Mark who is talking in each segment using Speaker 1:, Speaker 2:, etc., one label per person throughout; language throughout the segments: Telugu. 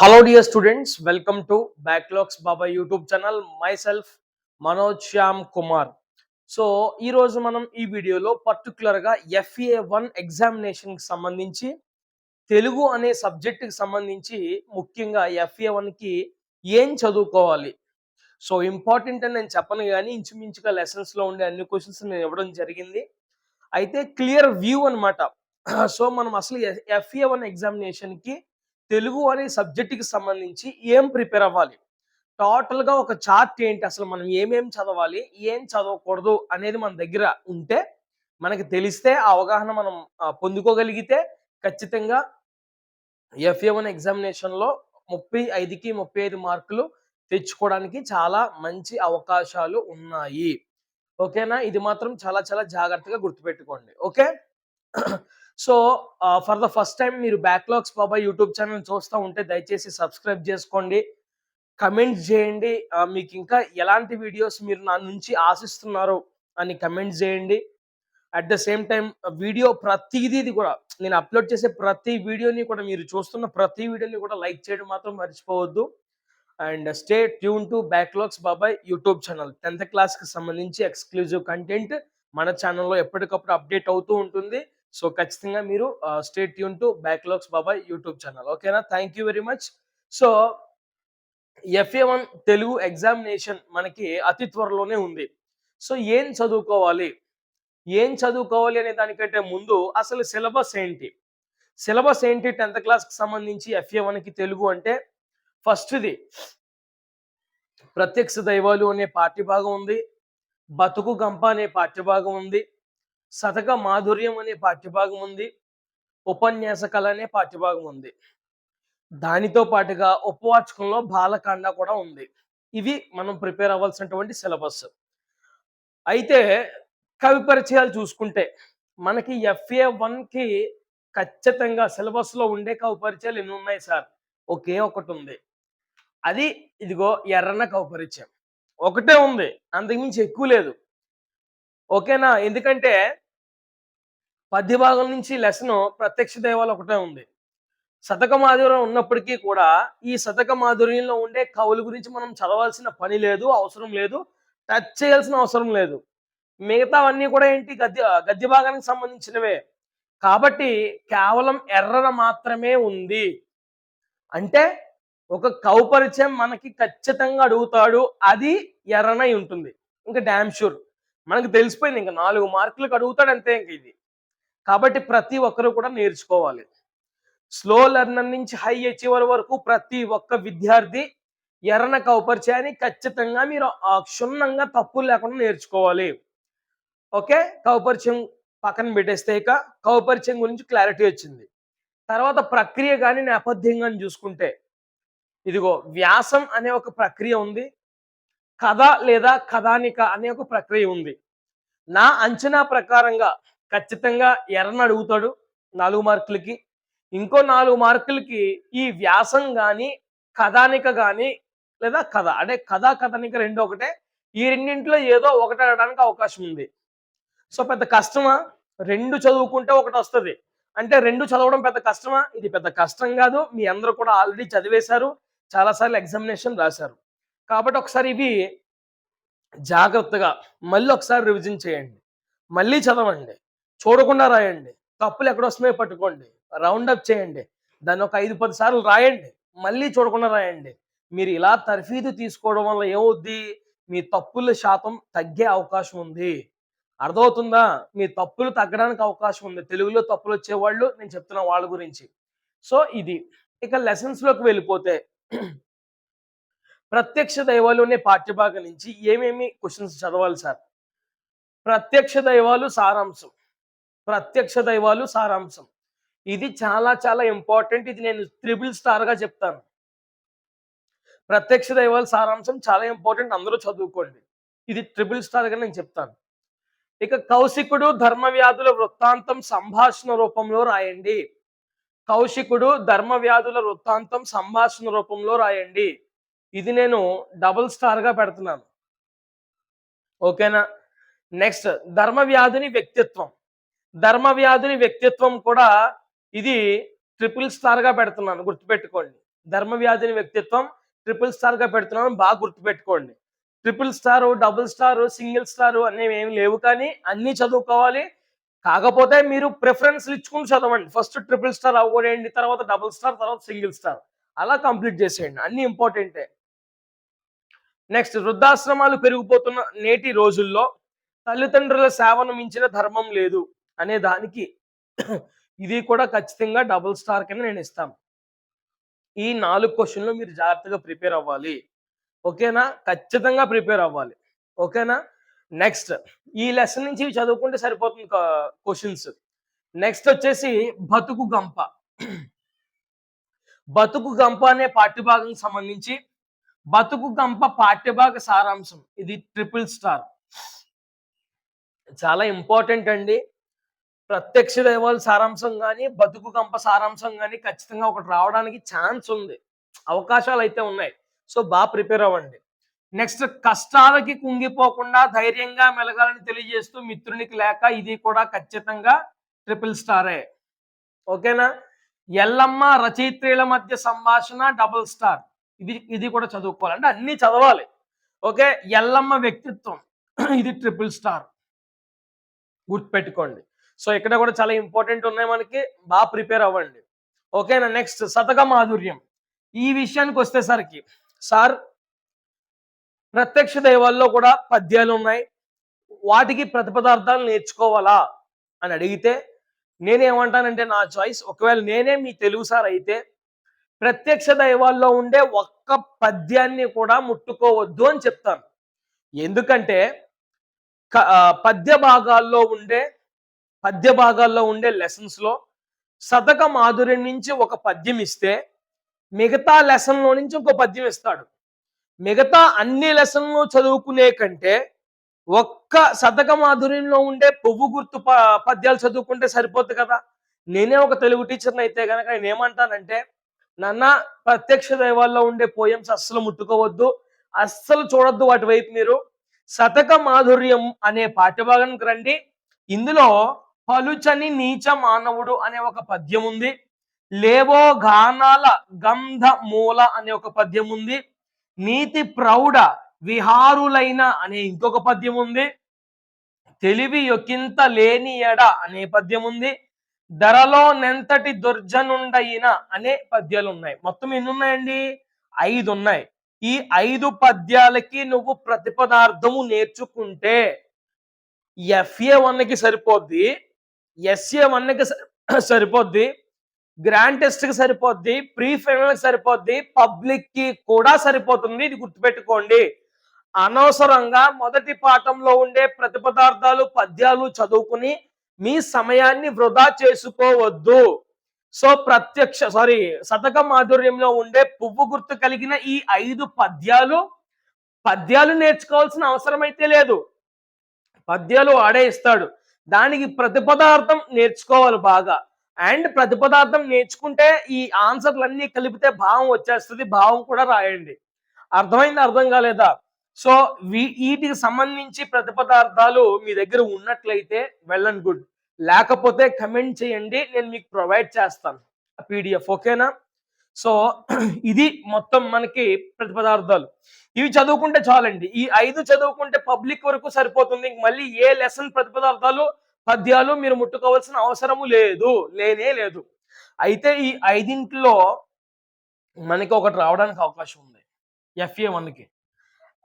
Speaker 1: Hello dear students, welcome to Backlogs Baba YouTube channel. Myself Manoj Shyam Kumar. So ఈరోజు మనం ఈ వీడియోలో పర్టికులర్గా FA1 ఎగ్జామినేషన్కి సంబంధించి తెలుగు అనే సబ్జెక్టుకి సంబంధించి ముఖ్యంగా FA1కి ఏం చదువుకోవాలి. సో ఇంపార్టెంట్ అని నేను చెప్పను కానీ ఇంచుమించుగా లెసన్స్లో ఉండే అన్ని క్వశ్చన్స్ నేను ఇవ్వడం జరిగింది. అయితే క్లియర్ వ్యూ అనమాట. సో మనం అసలు FA1 ఎగ్జామినేషన్కి తెలుగు అనే సబ్జెక్టుకి సంబంధించి ఏం ప్రిపేర్ అవ్వాలి, టోటల్గా ఒక చార్ట్ ఏంటి, అసలు మనం ఏమేం చదవాలి, ఏం చదవకూడదు అనేది మన దగ్గర ఉంటే, మనకి తెలిస్తే ఆ అవగాహన మనం పొందుకోగలిగితే ఖచ్చితంగా FA1 ఎగ్జామినేషన్లో 35కి 35 మార్కులు తెచ్చుకోవడానికి చాలా మంచి అవకాశాలు ఉన్నాయి. ఓకేనా? ఇది మాత్రం చాలా చాలా జాగ్రత్తగా గుర్తుపెట్టుకోండి. Okay. So for the first time మీరు బ్యాక్లాగ్స్ బాబా యూట్యూబ్ ఛానల్ చూస్తూ ఉంటే దయచేసి సబ్స్క్రైబ్ చేసుకోండి, కమెంట్స్ చేయండి. మీకు ఇంకా ఎలాంటి వీడియోస్ మీరు నా నుంచి ఆశిస్తున్నారు అని కమెంట్స్ చేయండి. At the same time video ప్రతిదీ కూడా నేను అప్లోడ్ చేసే ప్రతి వీడియోని కూడా, మీరు చూస్తున్న ప్రతి వీడియోని కూడా లైక్ చేయడం మాత్రం మర్చిపోవద్దు. And stay tune to backlogs బాబాయ్ యూట్యూబ్ ఛానల్. 10th క్లాస్కి సంబంధించి ఎక్స్క్లూజివ్ కంటెంట్ మన ఛానల్లో ఎప్పటికప్పుడు అప్డేట్ అవుతూ ఉంటుంది. సో ఖచ్చితంగా మీరు స్టే ట్యూన్ టు బ్యాక్లాగ్స్ బాబాయ్ యూట్యూబ్ ఛానల్. ఓకేనా? Thank you very much. So FA1 Telugu examination మనకి అతి త్వరలోనే ఉంది. సో ఏం చదువుకోవాలి, ఏం చదువుకోవాలి అనే దానికంటే ముందు అసలు సిలబస్ ఏంటి, సిలబస్ ఏంటి 10th క్లాస్కి సంబంధించి FA1కి తెలుగు అంటే, ఫస్ట్ది ప్రత్యక్ష దైవాలు అనే పాఠ్యభాగం ఉంది, బతుకు గంప అనే పాఠ్యభాగం ఉంది, శతక మాధుర్యం అనే పాఠ్యభాగం ఉంది, ఉపన్యాస కళ అనే పాఠ్యభాగం ఉంది. దానితో పాటుగా ఉపవాచకంలో బాలకాండ కూడా ఉంది. ఇవి మనం ప్రిపేర్ అవ్వాల్సినటువంటి సిలబస్. అయితే కవి పరిచయాలు చూసుకుంటే మనకి FA1కి ఖచ్చితంగా సిలబస్లో ఉండే కవి పరిచయాలు ఎన్ని ఉన్నాయి సార్? ఒకే ఒకటి ఉంది. అది ఇదిగో ఎర్రన్న కవి పరిచయం ఒకటే ఉంది, అంతకుమించి ఎక్కువ లేదు. ఓకేనా? ఎందుకంటే పద్య భాగం నుంచి లెసన్ ప్రత్యక్ష దైవాలు ఒకటే ఉంది. శతక మాధుర్యం ఉన్నప్పటికీ కూడా ఈ శతక మాధుర్యంలో ఉండే కవుల గురించి మనం చదవాల్సిన పని లేదు, అవసరం లేదు, టచ్ చేయాల్సిన అవసరం లేదు. మిగతావన్నీ కూడా ఏంటి, గద్య భాగానికి సంబంధించినవే. కాబట్టి కేవలం ఎర్రన మాత్రమే ఉంది. అంటే ఒక కవి పరిచయం మనకి ఖచ్చితంగా అడుగుతాడు, అది ఎర్రనై ఉంటుంది. ఇంకా డామ్ షూర్ మనకు తెలిసిపోయింది, ఇంకా 4 మార్కులకు అడుగుతాడు అంతే ఇంక ఇది. కాబట్టి ప్రతి ఒక్కరు కూడా నేర్చుకోవాలి. స్లో లెర్నర్ నుంచి హై అచీవర్ వరకు ప్రతి ఒక్క విద్యార్థి ఎర్రన కవి పరిచయాన్ని ఖచ్చితంగా మీరు క్షుణ్ణంగా తప్పులు లేకుండా నేర్చుకోవాలి. ఓకే. కవి పరిచయం పక్కన పెట్టేస్తే ఇక కవి పరిచయం గురించి క్లారిటీ వచ్చింది. తర్వాత ప్రక్రియ కానీ నేపథ్యం కానీ చూసుకుంటే, ఇదిగో వ్యాసం అనే ఒక ప్రక్రియ ఉంది, కథ లేదా కథానిక అనే ఒక ప్రక్రియ ఉంది. నా అంచనా ప్రకారంగా ఖచ్చితంగా ఎర్రన అడుగుతాడు 4 మార్కులకి. ఇంకో 4 మార్కులకి ఈ వ్యాసం కానీ కథానిక కానీ లేదా కథ, అంటే కథా కథానిక రెండు ఒకటే. ఈ రెండింటిలో ఏదో ఒకటి అడగడానికి అవకాశం ఉంది. సో పెద్ద కష్టమా? 2 చదువుకుంటే ఒకటి వస్తుంది అంటే 2 చదవడం పెద్ద కష్టమా? ఇది పెద్ద కష్టం కాదు. మీ అందరూ కూడా ఆల్రెడీ చదివేశారు, చాలాసార్లు ఎగ్జామినేషన్ రాశారు. కాబట్టి ఒకసారి ఇవి జాగ్రత్తగా మళ్ళీ ఒకసారి రివిజన్ చేయండి, మళ్ళీ చదవండి, చూడకుండా రాయండి, తప్పులు ఎక్కడొస్తున్నాయో పట్టుకోండి, రౌండ్ అప్ చేయండి, దాన్ని ఒక 5-10 సార్లు రాయండి, మళ్ళీ చూడకుండా రాయండి. మీరు ఇలా తర్ఫీదు తీసుకోవడం వల్ల ఏమవుద్ది, మీ తప్పుల శాతం తగ్గే అవకాశం ఉంది. అర్థమవుతుందా? మీ తప్పులు తగ్గడానికి అవకాశం ఉంది. తెలుగులో తప్పులు వచ్చేవాళ్ళు నేను చెప్తున్నా వాళ్ళ గురించి. సో ఇది. ఇక లెసన్స్లోకి వెళ్ళిపోతే ప్రత్యక్ష దైవాలు అనే పాఠ్యభాగం నుంచి ఏమేమి క్వశ్చన్స్ చదవాలి సార్? ప్రత్యక్ష దైవాలు సారాంశం, ప్రత్యక్ష దైవాలు సారాంశం ఇది చాలా చాలా ఇంపార్టెంట్. ఇది నేను ట్రిపుల్ స్టార్గా చెప్తాను. ప్రత్యక్ష దైవాల సారాంశం చాలా ఇంపార్టెంట్, అందరూ చదువుకోండి. ఇది ట్రిపుల్ స్టార్గా నేను చెప్తాను. ఇక కౌశికుడు ధర్మవ్యాధుల వృత్తాంతం సంభాషణ రూపంలో రాయండి. కౌశికుడు ధర్మవ్యాధుల వృత్తాంతం సంభాషణ రూపంలో రాయండి. ఇది నేను డబుల్ స్టార్గా పెడుతున్నాను. ఓకేనా? నెక్స్ట్ ధర్మవ్యాధుని వ్యక్తిత్వం, ధర్మవ్యాధుని వ్యక్తిత్వం కూడా ఇది ట్రిపుల్ స్టార్గా పెడుతున్నాను, గుర్తుపెట్టుకోండి. ధర్మవ్యాధిని వ్యక్తిత్వం ట్రిపుల్ స్టార్ గా పెడుతున్నాను, బాగా గుర్తుపెట్టుకోండి. Triple star, double star, single star అనేవి ఏమి లేవు, కానీ అన్ని చదువుకోవాలి. కాకపోతే మీరు ప్రిఫరెన్స్లు ఇచ్చుకుని చదవండి. ఫస్ట్ ట్రిపుల్ స్టార్ అవ్వకూడేయండి, తర్వాత డబుల్ స్టార్, తర్వాత సింగిల్ స్టార్, అలా కంప్లీట్ చేసేయండి. అన్ని ఇంపార్టెంటే. నెక్స్ట్, వృద్ధాశ్రమాలు పెరిగిపోతున్న నేటి రోజుల్లో తల్లిదండ్రుల సేవను మించిన ధర్మం లేదు అనే దానికి ఇది కూడా ఖచ్చితంగా డబుల్ స్టార్ కింద నేను ఇస్తాను. ఈ 4 క్వశ్చన్లు మీరు జాగ్రత్తగా ప్రిపేర్ అవ్వాలి. ఓకేనా? ఖచ్చితంగా ప్రిపేర్ అవ్వాలి. ఓకేనా? నెక్స్ట్, ఈ లెసన్ నుంచి ఇవి చదువుకుంటే సరిపోతుంది క్వశ్చన్స్. నెక్స్ట్ వచ్చేసి బతుకు గంప. బతుకు గంప అనే పాఠ్యభాగం సంబంధించి బతుకు గంప పాఠ్యభాగ సారాంశం, ఇది ట్రిపుల్ స్టార్. చాలా ఇంపార్టెంట్ అండి. ప్రత్యక్ష దైవాల సారాంశం కానీ బతుకు గంప సారాంశం కానీ ఖచ్చితంగా ఒకటి రావడానికి ఛాన్స్ ఉంది, అవకాశాలు అయితే ఉన్నాయి. సో బాగా ప్రిపేర్ అవ్వండి. నెక్స్ట్, కష్టాలకి కుంగిపోకుండా ధైర్యంగా మెలగాలని తెలియజేస్తూ మిత్రునికి లేక, ఇది కూడా ఖచ్చితంగా ట్రిపుల్ స్టారే. ఓకేనా? ఎల్లమ్మ రచయిత్రుల మధ్య సంభాషణ డబుల్ స్టార్, ఇది కూడా చదువుకోవాలి, అంటే అన్ని చదవాలి. ఓకే, ఎల్లమ్మ వ్యక్తిత్వం ఇది ట్రిపుల్ స్టార్, గుర్తుపెట్టుకోండి. సో ఇక్కడ కూడా చాలా ఇంపార్టెంట్ ఉన్నాయి మనకి, బాగా ప్రిపేర్ అవ్వండి. ఓకేనా? నెక్స్ట్, శతక మాధుర్యం. ఈ విషయానికి వస్తేసరికి సార్, ప్రత్యక్ష దైవాల్లో కూడా పద్యాలు ఉన్నాయి, వాటికి ప్రతిపదార్థాలు నేర్చుకోవాలా అని అడిగితే నేనేమంటానంటే, నా చాయిస్, ఒకవేళ నేనే మీ తెలుగు సార్ అయితే ప్రత్యక్ష దైవాల్లో ఉండే ఒక్క పద్యాన్ని కూడా ముట్టుకోవద్దు అని చెప్తాను. ఎందుకంటే పద్య భాగాల్లో ఉండే లెసన్స్ లో శతక మాధుర్యం నుంచి ఒక పద్యం ఇస్తే మిగతా లెసన్ లో నుంచి ఇంకో పద్యం ఇస్తాడు. మిగతా అన్ని లెసన్లు చదువుకునే కంటే ఒక్క శతక మాధుర్యంలో ఉండే పువ్వు గుర్తు పద్యాలు చదువుకుంటే సరిపోద్ది కదా. నేనే ఒక తెలుగు టీచర్ని అయితే కనుక నేను ఏమంటానంటే, నాన్న, ప్రత్యక్ష దైవాల్లో ఉండే పోయమ్స్ అస్సలు ముట్టుకోవద్దు, అస్సలు చూడొద్దు వాటి వైపు. మీరు శతక మాధుర్యం అనే పాఠ్యభాగానికి రండి. ఇందులో పలుచని నీచ మానవుడు అనే ఒక పద్యం ఉంది, లేవో గానాల గంధ మూల అనే ఒక పద్యం ఉంది, నీతి ప్రౌఢ విహారులైన అనే ఇంకొక పద్యం ఉంది, తెలివి యొకింత లేని ఎడ అనే పద్యం ఉంది, ధరలో నెంతటి దుర్జనుండయిన అనే పద్యాలు ఉన్నాయి. మొత్తం ఎన్ని ఉన్నాయండి? 5 ఉన్నాయి. ఈ 5 పద్యాలకి నువ్వు ప్రతిపదార్థము నేర్చుకుంటే FA1కి సరిపోద్ది, SA1కి సరిపోద్ది, గ్రాండ్ టెస్ట్ కి సరిపోద్ది, ప్రీ ఫైనల్ కి సరిపోద్ది, పబ్లిక్ కి కూడా సరిపోతుంది. ఇది గుర్తుపెట్టుకోండి. అనవసరంగా మొదటి పాఠంలో ఉండే ప్రతిపదార్థాలు పద్యాలు చదువుకుని మీ సమయాన్ని వృధా చేసుకోవద్దు. సో శతక మాధుర్యంలో ఉండే పువ్వు గుర్తు కలిగిన ఈ 5 పద్యాలు నేర్చుకోవాల్సిన అవసరం అయితే లేదు. పద్యాలు వాడే ఇస్తాడు, దానికి ప్రతిపదార్థం నేర్చుకోవాలి బాగా. అండ్ ప్రతిపదార్థం నేర్చుకుంటే ఈ ఆన్సర్లన్నీ కలిపితే భావం వచ్చేస్తుంది, భావం కూడా రాయండి. అర్థమైంది? అర్థం కాలేదా? సో వీటికి సంబంధించి ప్రతిపదార్థాలు మీ దగ్గర ఉన్నట్లయితే వెల్ అండ్ గుడ్, లేకపోతే కమెంట్ చేయండి, నేను మీకు ప్రొవైడ్ చేస్తాను PDF. ఓకేనా? సో ఇది మొత్తం మనకి ప్రతిపదార్థాలు, ఇవి చదువుకుంటే చాలండి. ఈ 5 చదువుకుంటే పబ్లిక్ వరకు సరిపోతుంది. మళ్ళీ ఏ లెసన్ ప్రతిపదార్థాలు పద్యాలు మీరు ముట్టుకోవాల్సిన అవసరము లేనే లేదు. అయితే ఈ 5 మనకి ఒకటి రావడానికి అవకాశం ఉంది FA1కి.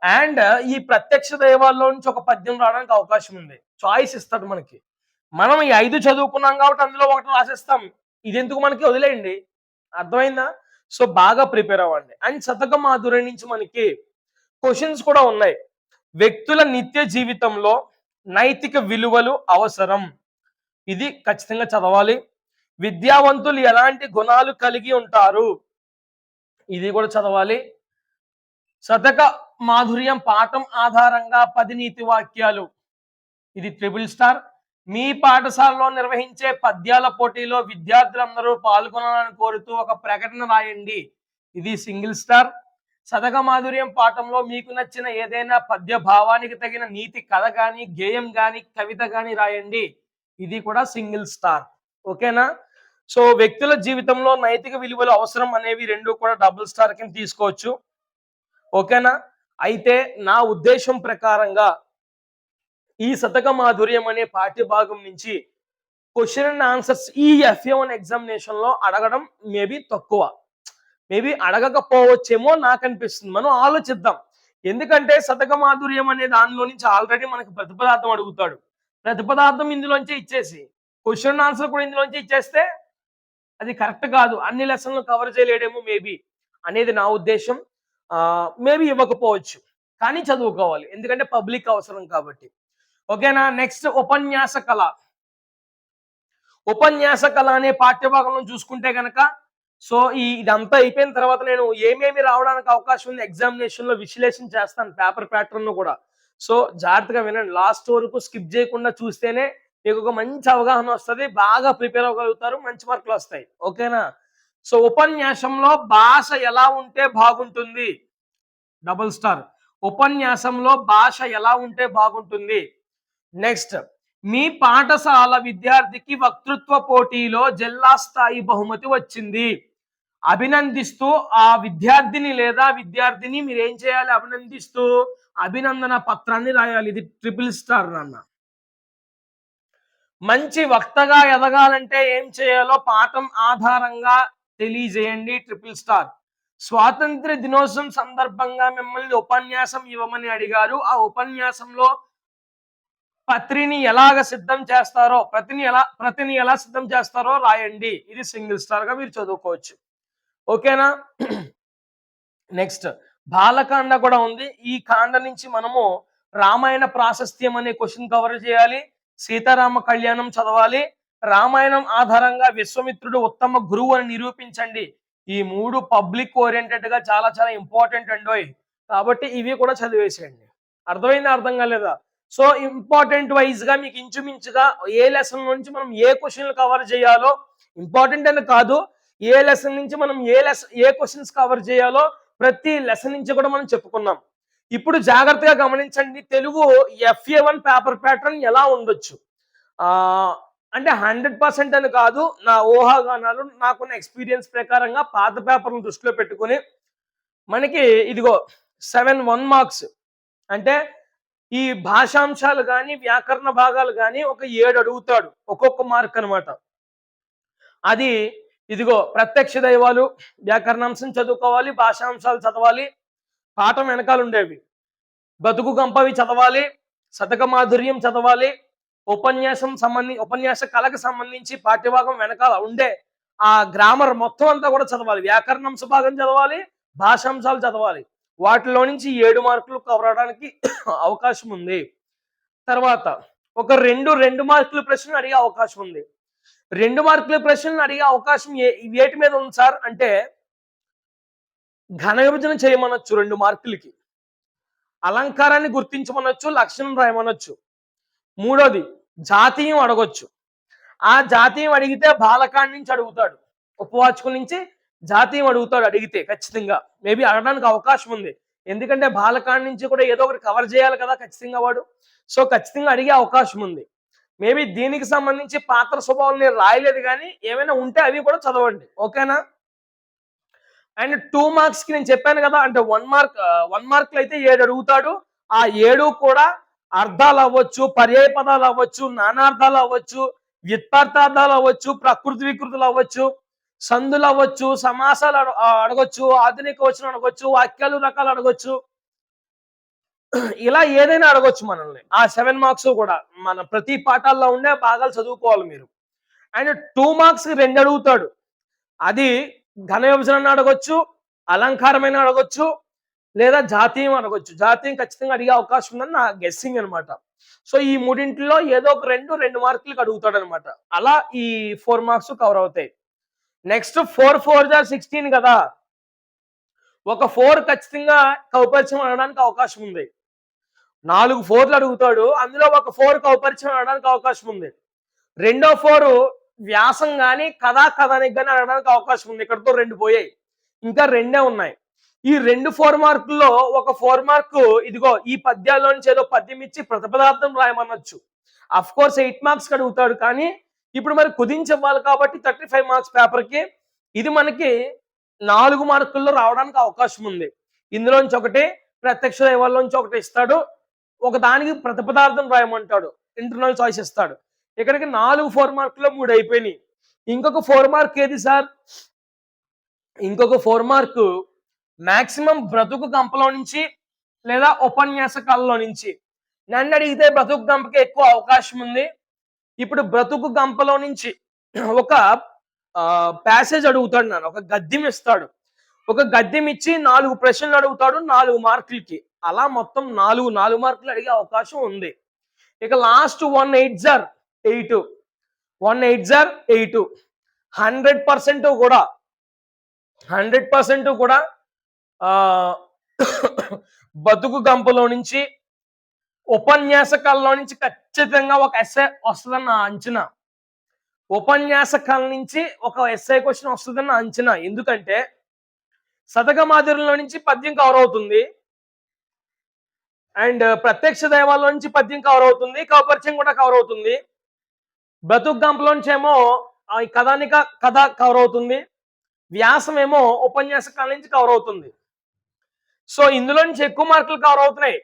Speaker 1: అండ్ ఈ ప్రత్యక్ష దైవాల్లో నుంచి ఒక పద్యం రావడానికి అవకాశం ఉంది. చాయిస్ ఇస్తాడు మనకి. మనం ఈ 5 చదువుకున్నాం కాబట్టి అందులో ఒకటి రాసేస్తాం. ఇది ఎందుకు మనకి, వదిలేయండి. అర్థమైందా? సో బాగా ప్రిపేర్ అవ్వండి. అండ్ శతక మాధుర్యం నుంచి మనకి క్వశ్చన్స్ కూడా ఉన్నాయి. వ్యక్తుల నిత్య జీవితంలో నైతిక విలువలు అవసరం, ఇది ఖచ్చితంగా చదవాలి. విద్యావంతులు ఎలాంటి గుణాలు కలిగి ఉంటారు, ఇది కూడా చదవాలి. శతక మాధుర్యం పాఠం ఆధారంగా 10 నీతి వాక్యాలు, ఇది ట్రిపుల్ స్టార్. మీ పాఠశాలలో నిర్వహించే పద్యాల పోటీలో విద్యార్థులందరూ పాల్గొనాలని కోరుతూ ఒక ప్రకటన రాయండి, ఇది సింగిల్ స్టార్. శతక మాధుర్యం పాఠంలో మీకు నచ్చిన ఏదైనా పద్య భావానికి తగిన నీతి కథ కానీ, గేయం కానీ, కవిత కానీ రాయండి, ఇది కూడా సింగిల్ స్టార్. ఓకేనా? సో వ్యక్తుల జీవితంలో నైతిక విలువలు అవసరం అనేవి రెండు కూడా డబుల్ స్టార్ కింద తీసుకోవచ్చు. ఓకేనా? అయితే నా ఉద్దేశం ప్రకారంగా ఈ శతక మాధుర్యం అనే పాఠ్య భాగం నుంచి క్వశ్చన్ అండ్ ఆన్సర్స్ ఈ FA1 ఎగ్జామినేషన్ లో అడగడం మేబీ తక్కువ. మేబీ అడగకపోవచ్చేమో నాకు అనిపిస్తుంది. మనం ఆలోచిద్దాం. ఎందుకంటే శతక మాధుర్యం అనే దానిలో నుంచి ఆల్రెడీ మనకి ప్రతిపదార్థం అడుగుతాడు. ప్రతిపదార్థం ఇందులోంచే ఇచ్చేసి క్వశ్చన్ అండ్ ఆన్సర్ కూడా ఇందులోంచి ఇచ్చేస్తే అది కరెక్ట్ కాదు. అన్ని లెసన్లు కవర్ చేయలేడేమో మేబీ అనేది నా ఉద్దేశం. మేబీ ఇవ్వకపోవచ్చు. కానీ చదువుకోవాలి. ఎందుకంటే పబ్లిక్ అవసరం కాబట్టి. ఓకేనా? నెక్స్ట్ ఉపన్యాస కళ. ఉపన్యాస కళ అనే పాఠ్యభాగంలో చూసుకుంటే గనక సో ఇదంతా అయిపోయిన తర్వాత నేను ఏమేమి రావడానికి అవకాశం ఉంది ఎగ్జామినేషన్ లో విశ్లేషణ చేస్తాను పేపర్ ప్యాటర్న్ కూడా. సో జాగ్రత్తగా వినండి. లాస్ట్ వరకు స్కిప్ చేయకుండా చూస్తేనే మీకు ఒక మంచి అవగాహన వస్తుంది. బాగా ప్రిపేర్ అవ్వగలుగుతారు. మంచి మార్కులు వస్తాయి. ఓకేనా? సో ఉపన్యాసంలో భాష ఎలా ఉంటే బాగుంటుంది? Double star. ఉపన్యాసంలో భాష ఎలా ఉంటే బాగుంటుంది? నెక్స్ట్, మీ పాఠశాల విద్యార్థికి వక్తృత్వ పోటీలో జిల్లా స్థాయి బహుమతి వచ్చింది. అభినందిస్తూ ఆ విద్యార్థిని లేదా విద్యార్థిని మీరు ఏం చేయాలి? అభినందిస్తూ అభినందన పత్రాన్ని రాయాలి. ఇది ట్రిపుల్ స్టార్ నాన్న. మంచి వక్తగా ఎదగాలంటే ఏం చేయాలో పాఠం ఆధారంగా తెలియజేయండి. Triple star. స్వాతంత్ర దినోత్సవం సందర్భంగా మిమ్మల్ని ఉపన్యాసం ఇవ్వమని అడిగారు. ఆ ఉపన్యాసంలో ప్రతిని ఎలా సిద్ధం చేస్తారో రాయండి. ఇది సింగిల్ స్టార్ గా మీరు చదువుకోవచ్చు. ఓకేనా? నెక్స్ట్, బాలకాండ కూడా ఉంది. ఈ కాండ నుంచి మనము రామాయణ ప్రాశస్త్యం అనే క్వశ్చన్ కవర్ చేయాలి. సీతారామ కళ్యాణం చదవాలి. రామాయణం ఆధారంగా విశ్వామిత్రుడు ఉత్తమ గురువు అని నిరూపించండి. ఈ మూడు పబ్లిక్ ఓరియంటెడ్ గా చాలా చాలా ఇంపార్టెంట్ అండోయ్. కాబట్టి ఇవి కూడా చదివేసేయండి. అర్థమైందా? అర్థం కాలేదా? సో ఇంపార్టెంట్ వైజ్ గా మీకు ఇంచుమించుగా ఏ లెసన్ నుంచి మనం ఏ క్వశ్చన్లు కవర్ చేయాలో, ఇంపార్టెంట్ అని కాదు, ఏ లెసన్ నుంచి మనం ఏ క్వశ్చన్స్ కవర్ చేయాలో ప్రతి లెసన్ నుంచి కూడా మనం చెప్పుకున్నాం. ఇప్పుడు జాగ్రత్తగా గమనించండి. తెలుగు FA1 పేపర్ ప్యాటర్న్ ఎలా ఉండొచ్చు అంటే 100% అని కాదు, నా ఊహాగానాలు నాకున్న ఎక్స్పీరియన్స్ ప్రకారంగా పాత పేపర్ను దృష్టిలో పెట్టుకుని మనకి ఇదిగో 7 1 మార్క్స్ అంటే ఈ భాషాంశాలు కానీ వ్యాకరణ భాగాలు కానీ ఒక 7 అడుగుతాడు. ఒక్కొక్క మార్క్ అనమాట. అది ఇదిగో ప్రత్యక్ష దైవాలు వ్యాకరణాంశం చదువుకోవాలి, భాషాంశాలు చదవాలి, పాఠం వెనకాల ఉండేవి బతుకు గంపవి చదవాలి, శతక మాధుర్యం చదవాలి, ఉపన్యాస కళకు సంబంధించి పాఠ్యభాగం వెనకాల ఉండే ఆ గ్రామర్ మొత్తం అంతా కూడా చదవాలి. వ్యాకరణాంశ భాగం చదవాలి, భాషాంశాలు చదవాలి. వాటిలో నుంచి 7 మార్కులు కవర్ అవడానికి అవకాశం ఉంది. తర్వాత ఒక 2 మార్కుల ప్రశ్నలు అడిగే అవకాశం ఉంది. 2 మార్కుల ప్రశ్నలు అడిగే అవకాశం వేటి మీద ఉంది సార్ అంటే ఘన విభజన చేయమనొచ్చు 2 మార్కులకి, అలంకారాన్ని గుర్తించమనొచ్చు, లక్షణం రాయమనొచ్చు. మూడోది జాతీయం అడగొచ్చు. ఆ జాతీయం అడిగితే బాలకాండ నుంచి అడుగుతాడు. ఉపవాచకం నుంచి జాతీయం అడుగుతాడు. అడిగితే ఖచ్చితంగా మేబీ అడగడానికి అవకాశం ఉంది. ఎందుకంటే బాలకాండ నుంచి కూడా ఏదో ఒకటి కవర్ చేయాలి కదా ఖచ్చితంగా వాడు. సో ఖచ్చితంగా అడిగే అవకాశం ఉంది. మేబీ దీనికి సంబంధించి పాత్ర స్వభావం నేను రాయలేదు, కానీ ఏమైనా ఉంటే అవి కూడా చదవండి. ఓకేనా? అండ్ 2 మార్క్స్ కి నేను చెప్పాను కదా, అంటే 1 మార్కులు అయితే 7 అడుగుతాడు. ఆ 7 కూడా అర్థాలు అవ్వచ్చు, పర్యాయ పదాలు అవ్వచ్చు, నానార్థాలు అవ్వచ్చు, వ్యుత్పత్తార్థాలు అవ్వచ్చు, ప్రకృతి వికృతులు అవ్వచ్చు, సందులు అవ్వచ్చు, సమాసాలు అడగొచ్చు, ఆధునిక వచనం అడగొచ్చు, వాక్యాలు రకాలు అడగొచ్చు. ఇలా ఏదైనా అడగొచ్చు మనల్ని. ఆ 7 మార్క్స్ కూడా మన ప్రతి పాఠాల్లో ఉండే భాగాలు చదువుకోవాలి మీరు. అండ్ 2 మార్క్స్ 2 అడుగుతాడు. అది ఘన విభజన అడగొచ్చు, అలంకారమైన అడగొచ్చు, లేదా జాతీయం అడగొచ్చు. జాతీయం ఖచ్చితంగా అడిగే అవకాశం ఉందని నా గెస్సింగ్ అనమాట. సో ఈ మూడింటిలో ఏదో ఒక 2 మార్కులకు అడుగుతాడు అనమాట. అలా ఈ 4 మార్క్స్ కవర్ అవుతాయి. నెక్స్ట్ 4 4 16 కదా, ఒక 4 ఖచ్చితంగా కౌపరిచయం అనడానికి అవకాశం ఉంది. 4 4లు అడుగుతాడు, అందులో ఒక 4 కౌపరిచయం అనడానికి అవకాశం ఉంది. రెండో 4 వ్యాసం కానీ కథానిక కానీ అడగడానికి అవకాశం ఉంది. ఇక్కడతో 2 పోయాయి, ఇంకా 2 ఉన్నాయి. ఈ 2 4 మార్కుల్లో ఒక 4 మార్కు ఇదిగో ఈ పద్యాల్లో నుంచి ఏదో పద్యం ఇచ్చి ప్రతిపదార్థం రాయమనొచ్చు. అఫ్ కోర్స్ 8 మార్క్స్ అడుగుతాడు, కానీ ఇప్పుడు మరి కుదించి ఇవ్వాలి కాబట్టి 35 మార్క్స్ పేపర్కి ఇది మనకి 4 మార్కుల్లో రావడానికి అవకాశం ఉంది. ఇందులోంచి ఒకటి ప్రత్యక్ష దైవాల్లోంచి ఒకటి ఇస్తాడు. ఒక దానికి ప్రతిపదార్థం రాయమంటాడు. ఇంటర్నల్ చాయిస్ ఇస్తాడు. ఇక్కడికి 4 మార్కుల్లో 3 అయిపోయినాయి. ఇంకొక 4 మార్క్ ఏది సార్? ఇంకొక 4 మార్కు మాక్సిమం బ్రతుకు గంపలో నుంచి లేదా ఉపన్యాసకాలలో నుంచి. నన్ను అడిగితే బ్రతుకు గంపకి ఎక్కువ అవకాశం ఉంది. ఇప్పుడు బ్రతుకు గంపలో నుంచి ఒక ప్యాసేజ్ అడుగుతాడు, నన్ను ఒక గద్యం ఇస్తాడు. ఒక గద్యం ఇచ్చి 4 ప్రశ్నలు అడుగుతాడు 4 మార్కులకి. అలా మొత్తం 4 మార్కులు అడిగే అవకాశం ఉంది. ఇక లాస్ట్ 1 8 జార్ 8 100% కూడా 100% కూడా బతుకు గంపలో నుంచి ఉపన్యాసకాల్లో నుంచి ఖచ్చితంగా ఒక ఎస్సే వస్తుందన్న అంచనా. ఉపన్యాసకాల నుంచి ఒక ఎస్ఐ క్వశ్చన్ వస్తుందన్న అంచనా. ఎందుకంటే శతక మాదిరిలో నుంచి పద్యం కవర్ అవుతుంది, అండ్ ప్రత్యక్ష దైవాల్లో నుంచి పద్యం కవర్ అవుతుంది, కవపరిచయం కూడా కవర్ అవుతుంది. బ్రతుకు గంపలోంచి ఏమో ఈ కథానిక కథ కవర్ అవుతుంది, వ్యాసం ఏమో ఉపన్యాసకాల నుంచి కవర్ అవుతుంది. సో ఇందులో నుంచి ఎక్కువ మార్కులు కవర్ అవుతున్నాయి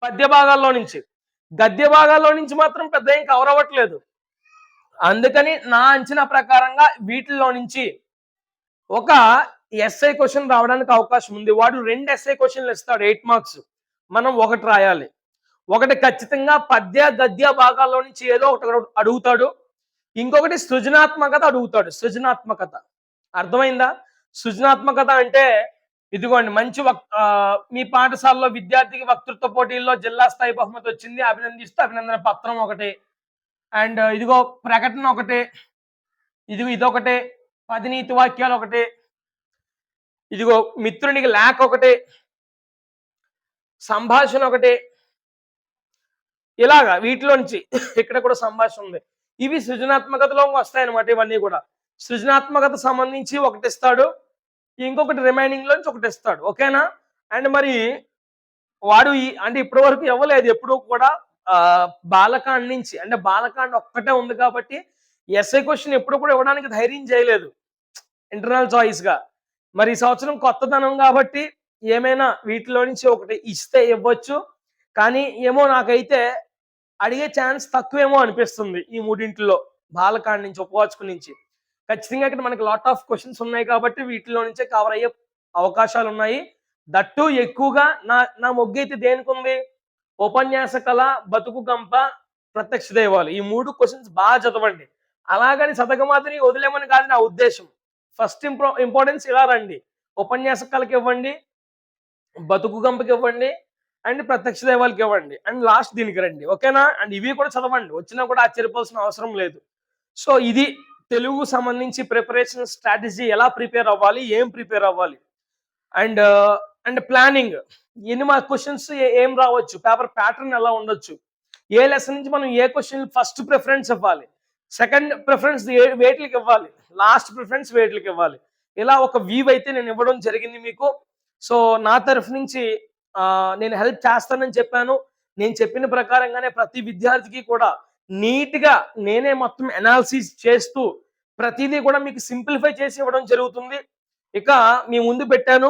Speaker 1: పద్య భాగాల్లో నుంచి. గద్య భాగాల్లో నుంచి మాత్రం పెద్ద ఏం కవర్ అవ్వట్లేదు. అందుకని నా అంచనా ప్రకారంగా వీటిల్లో నుంచి ఒక ఎస్ఐ క్వశ్చన్ రావడానికి అవకాశం ఉంది. వాడు 2 ఎస్ఐ క్వశ్చన్లు ఇస్తాడు 8 మార్క్స్, మనం ఒకటి రాయాలి. ఒకటి ఖచ్చితంగా పద్య గద్య భాగాల్లో నుంచి ఏదో ఒకటి అడుగుతాడు, ఇంకొకటి సృజనాత్మకత అడుగుతాడు. సృజనాత్మకత అర్థమైందా? సృజనాత్మకత అంటే ఇదిగోండి, మంచి మీ పాఠశాలలో విద్యార్థికి వక్తృత్వ పోటీల్లో జిల్లా స్థాయి బహుమతి వచ్చింది, అభినందిస్తూ అభినందన పత్రం ఒకటి, అండ్ ఇదిగో ప్రకటన ఒకటి, ఇదొకటి, 10 నీతి వాక్యాలు ఒకటి, ఇదిగో మిత్రునికి లేఖ ఒకటి, సంభాషణ ఒకటి, ఇలాగా వీటిలో నుంచి ఇక్కడ కూడా సంభాషణ ఉంది. ఇవి సృజనాత్మకతలో వస్తాయన్నమాట. ఇవన్నీ కూడా సృజనాత్మకత సంబంధించి ఒకటి ఇస్తాడు, ఇంకొకటి రిమైనింగ్ లోంచి ఒకటి ఇస్తాడు. ఓకేనా? అండ్ మరి వాడు అంటే ఇప్పటి వరకు ఇవ్వలేదు ఎప్పుడు కూడా బాలకాండ నుంచి, అంటే బాలకాండ ఒక్కటే ఉంది కాబట్టి ఎస్ఐ క్వశ్చన్ ఎప్పుడు కూడా ఇవ్వడానికి ధైర్యం చేయలేదు ఇంటర్నల్ చాయిస్ గా. మరి ఈ సంవత్సరం కొత్తదనం కాబట్టి ఏమైనా వీటిలో నుంచి ఒకటి ఇస్తే ఇవ్వచ్చు, కానీ ఏమో నాకైతే అడిగే ఛాన్స్ తక్కువేమో అనిపిస్తుంది ఈ మూడింటిలో. బాలకాండ నుంచి, ఉపవాచకం నుంచి ఖచ్చితంగా ఇక్కడ మనకి లాట్ ఆఫ్ క్వశ్చన్స్ ఉన్నాయి కాబట్టి వీటిలో నుంచే కవర్ అయ్యే అవకాశాలు ఉన్నాయి. దట్టు ఎక్కువగా నా మొగ్గు అయితే దేనికి ఉంది? ఉపన్యాస కళ, బతుకు గంప, ప్రత్యక్ష దైవాలు, ఈ 3 క్వశ్చన్స్ బాగా చదవండి. అలాగని శతకమాదిని వదిలేమని కాదు నా ఉద్దేశం. ఫస్ట్ ఇంపార్టెన్స్ ఇలా రండి, ఉపన్యాస కళకి ఇవ్వండి, బతుకు గంపకి ఇవ్వండి, అండ్ ప్రత్యక్ష దైవాలకి ఇవ్వండి, అండ్ లాస్ట్ దీనికి రండి. ఓకేనా? అండ్ ఇవి కూడా చదవండి, వచ్చినా కూడా ఆశ్చర్యపోవాల్సిన అవసరం లేదు. సో ఇది తెలుగు సంబంధించి ప్రిపరేషన్ స్ట్రాటజీ, ఎలా ప్రిపేర్ అవ్వాలి, ఏం ప్రిపేర్ అవ్వాలి, అండ్ ప్లానింగ్, ఎన్ని మార్క్ క్వశ్చన్స్ ఏం రావచ్చు, పేపర్ ప్యాటర్న్ ఎలా ఉండొచ్చు, ఏ లెసన్ నుంచి మనం ఏ క్వశ్చన్ ఫస్ట్ ప్రిఫరెన్స్ ఇవ్వాలి, సెకండ్ ప్రిఫరెన్స్ వేట్లకి ఇవ్వాలి, లాస్ట్ ప్రిఫరెన్స్ వేట్లకి ఇవ్వాలి. ఇలా ఒక వ్యూ అయితే నేను ఇవ్వడం జరిగింది మీకు. సో నా తరఫు నుంచి నేను హెల్ప్ చేస్తానని చెప్పాను. నేను చెప్పిన ప్రకారంగానే ప్రతి విద్యార్థికి కూడా నీట్గా నేనే మొత్తం అనాలిసిస్ చేస్తూ ప్రతిదీ కూడా మీకు సింప్లిఫై చేసి ఇవ్వడం జరుగుతుంది. ఇక మీ ముందు పెట్టాను,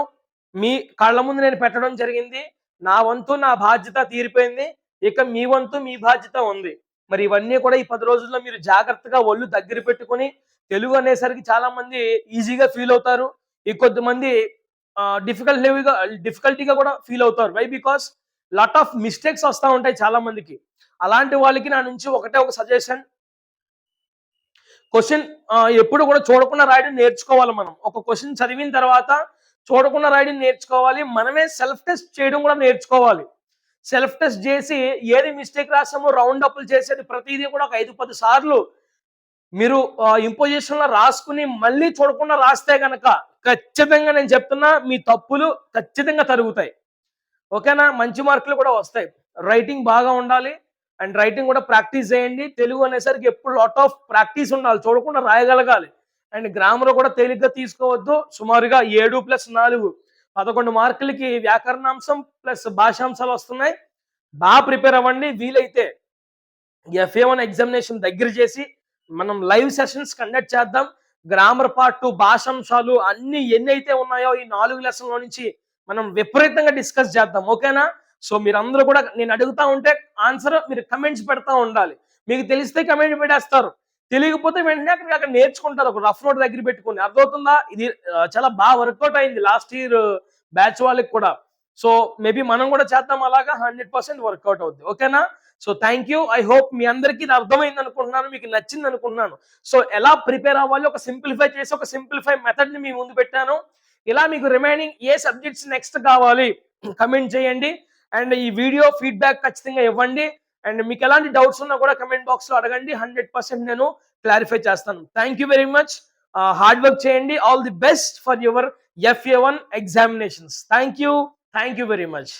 Speaker 1: మీ కళ్ళ ముందు నేను పెట్టడం జరిగింది. నా వంతు, నా బాధ్యత తీరిపోయింది. ఇక మీ వంతు, మీ బాధ్యత ఉంది. మరి ఇవన్నీ కూడా ఈ 10 రోజుల్లో మీరు జాగ్రత్తగా ఒళ్ళు దగ్గర పెట్టుకుని, తెలుగు అనేసరికి చాలా మంది ఈజీగా ఫీల్ అవుతారు, కొద్దిమంది డిఫికల్టీగా కూడా ఫీల్ అవుతారు. Why? Because lot of mistakes వస్తూ ఉంటాయి చాలా మందికి. అలాంటి వాళ్ళకి నా నుంచి ఒకటే ఒక సజెషన్, క్వశ్చన్ ఎప్పుడు కూడా చూడకుండా రాయడం నేర్చుకోవాలి. మనం ఒక క్వశ్చన్ చదివిన తర్వాత చూడకుండా రాయడం నేర్చుకోవాలి. మనమే సెల్ఫ్ టెస్ట్ చేయడం కూడా నేర్చుకోవాలి. సెల్ఫ్ టెస్ట్ చేసి ఏది మిస్టేక్ రాసామో రౌండ్ అప్లు చేసేది ప్రతిదీ కూడా ఒక 5-10 సార్లు మీరు ఇంపోజిషన్ లో రాసుకుని మళ్ళీ చూడకుండా రాస్తే గనక ఖచ్చితంగా నేను చెప్తున్నా, మీ తప్పులు ఖచ్చితంగా తరుగుతాయి. ఓకేనా? మంచి మార్కులు కూడా వస్తాయి. రైటింగ్ బాగా ఉండాలి, అండ్ రైటింగ్ కూడా ప్రాక్టీస్ చేయండి. తెలుగు అనేసరికి ఎప్పుడు లాట్ ఆఫ్ ప్రాక్టీస్ ఉండాలి, చూడకుండా రాయగలగాలి. అండ్ గ్రామర్ కూడా తేలిగ్గా తీసుకోవద్దు. సుమారుగా 7+4 11 మార్కులకి వ్యాకరణాంశం ప్లస్ భాషాంశాలు వస్తున్నాయి. బాగా ప్రిపేర్ అవ్వండి. వీలైతే FA1 ఎగ్జామినేషన్ దగ్గర చేసి మనం లైవ్ సెషన్స్ కండక్ట్ చేద్దాం. గ్రామర్ పార్ట్, భాషాంశాలు అన్ని ఎన్నైతే ఉన్నాయో ఈ 4 లెసన్‌లో నుంచి మనం విపరీతంగా డిస్కస్ చేద్దాం. ఓకేనా? సో మీరందరూ కూడా నేను అడుగుతా ఉంటే ఆన్సర్ మీరు కమెంట్స్ పెడతా ఉండాలి. మీకు తెలిస్తే కమెంట్ పెట్టేస్తారు. తెలియకపోతే వెంటనే అక్కడ నేర్చుకుంటారు. ఒక రఫ్ నోట్ దగ్గర పెట్టుకొని. అర్థమవుతుందా? ఇది చాలా బాగా వర్కౌట్ అయింది లాస్ట్ ఇయర్ బ్యాచ్ వాళ్ళకి కూడా. సో మేబీ మనం కూడా చేద్దాం అలాగా 100% వర్కౌట్ అవుద్ది. ఓకేనా? So thank you. I hope మీ అందరికీ ఇది అర్థమైంది అనుకుంటున్నాను. మీకు నచ్చింది అనుకుంటున్నాను. సో ఎలా ప్రిపేర్ అవ్వాలి ఒక సింప్లిఫై చేసి ఒక సింప్లిఫై మెథడ్ ని మీ ముందు పెట్టాను. ఇలా మీకు రిమైనింగ్ ఏ సబ్జెక్ట్స్ నెక్స్ట్ కావాలి కమెంట్ చేయండి. అండ్ ఈ వీడియో ఫీడ్బ్యాక్ ఖచ్చితంగా ఇవ్వండి. అండ్ మీకు ఎలాంటి డౌట్స్ ఉన్నా కూడా కమెంట్ బాక్స్ లో అడగండి. 100% నేను క్లారిఫై చేస్తాను. Thank you very much. Hard work చేయండి. All the best for your FA1 examinations. Thank you very much.